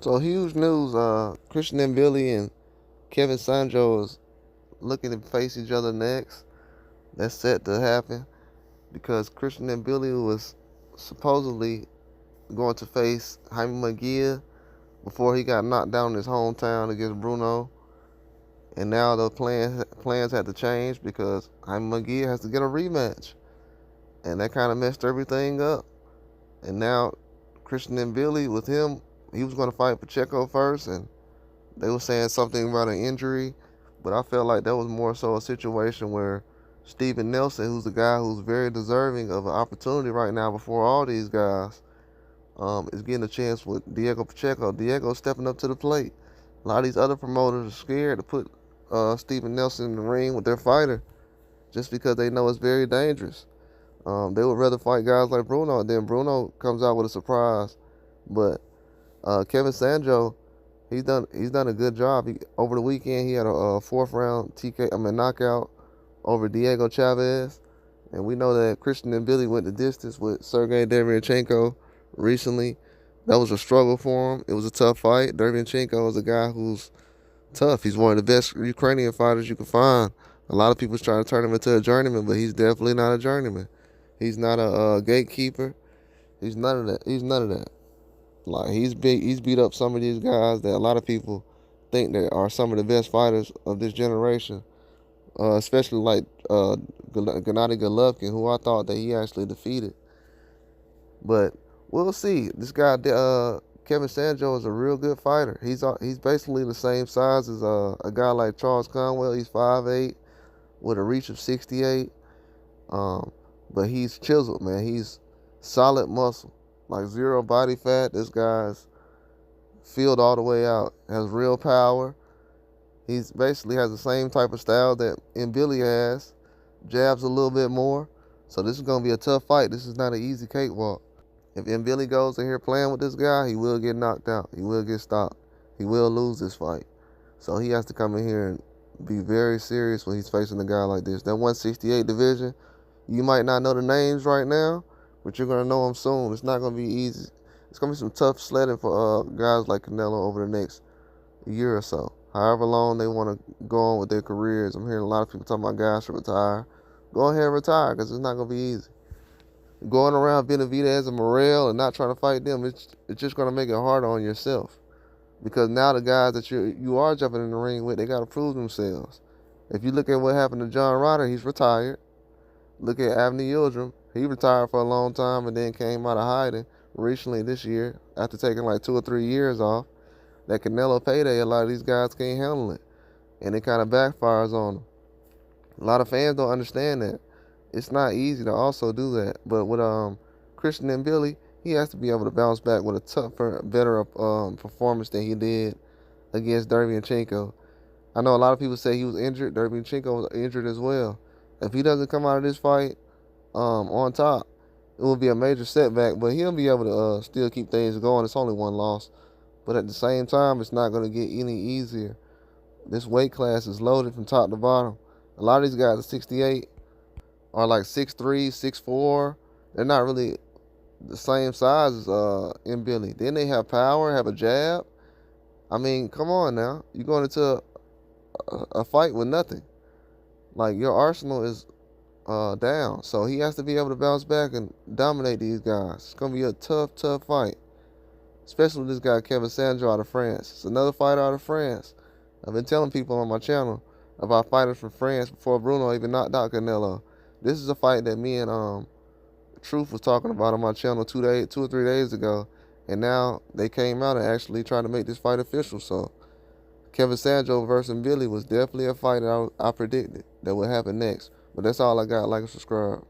So huge news. Christian Mbilli and Kevin Sanjo is looking to face each other next. That's set to happen because Christian Mbilli was supposedly going to face Jaime Munguia before he got knocked down in his hometown against Bruno. And now the plans had to change because Jaime Munguia has to get a rematch, and that kind of messed everything up. And now Christian Mbilli with him, he was going to fight Pacheco first, and they were saying something about an injury, but I felt like that was more so a situation where Steven Nelson, who's a guy who's very deserving of an opportunity right now before all these guys, is getting a chance with Diego Pacheco. Diego stepping up to the plate. A lot of these other promoters are scared to put Steven Nelson in the ring with their fighter just because they know it's very dangerous. They would rather fight guys like Bruno, and then Bruno comes out with a surprise. But Kevin Sanjo, he's done a good job. Over the weekend, he had a fourth round knockout over Diego Chavez, and we know that Christian and Billy went the distance with Sergey Derevyanchenko recently. That was a struggle for him. It was a tough fight. Derevyanchenko is a guy who's tough. He's one of the best Ukrainian fighters you can find. A lot of people's trying to turn him into a journeyman, but he's definitely not a journeyman. He's not a gatekeeper. He's none of that. He's none of that. Like he's big. He's beat up some of these guys that a lot of people think that are some of the best fighters of this generation. Especially like Gennady Golovkin, who I thought that he actually defeated. But we'll see. This guy, Kevin Sanjo, is a real good fighter. He's basically the same size as a guy like Charles Conwell. He's 5'8", with a reach of 68. Um, but he's chiseled, man. He's solid muscle, like zero body fat. This guy's filled all the way out. Has real power. He's basically has the same type of style that Mbilli has. Jabs a little bit more. So this is gonna be a tough fight. This is not an easy cakewalk. If Mbilli goes in here playing with this guy, he will get knocked out. He will get stopped. He will lose this fight. So he has to come in here and be very serious when he's facing a guy like this. That 168 division, you might not know the names right now, but you're gonna know them soon. It's not gonna be easy. It's gonna be some tough sledding for guys like Canelo over the next year or so. However long they want to go on with their careers. I'm hearing a lot of people talking about guys should retire. Go ahead and retire because it's not gonna be easy. Going around Benavidez and Morrell and not trying to fight them, it's just gonna make it harder on yourself. Because now the guys that you are jumping in the ring with, they gotta prove themselves. If you look at what happened to John Ryder, he's retired. Look at Avni Yildirim. He retired for a long time and then came out of hiding recently this year after taking like 2 or 3 years off. That Canelo payday, a lot of these guys can't handle it, and it kind of backfires on them. A lot of fans don't understand that. It's not easy to also do that, but with Christian and Billy, he has to be able to bounce back with a tougher, better performance than he did against Derevyanchenko. I know a lot of people say he was injured. Derevyanchenko was injured as well. If he doesn't come out of this fight on top, it will be a major setback. But he'll be able to still keep things going. It's only one loss, but at the same time, it's not going to get any easier. This weight class is loaded from top to bottom. A lot of these guys at 68 are like 6'3", 6'4". They're not really the same size as Mbilli. Then they have power, have a jab. I mean, come on now. You're going into a fight with nothing. Like your arsenal is down. So he has to be able to bounce back and dominate these guys. It's gonna be a tough, tough fight. Especially with this guy Kevin Sandro out of France. It's another fighter out of France. I've been telling people on my channel about fighters from France before Bruno even knocked out Canelo. This is a fight that me and Truth was talking about on my channel 2 or 3 days ago, and now they came out and actually tried to make this fight official. So Kevin Sadjo versus Mbilli was definitely a fight that I predicted that would happen next. But that's all I got. Like and subscribe.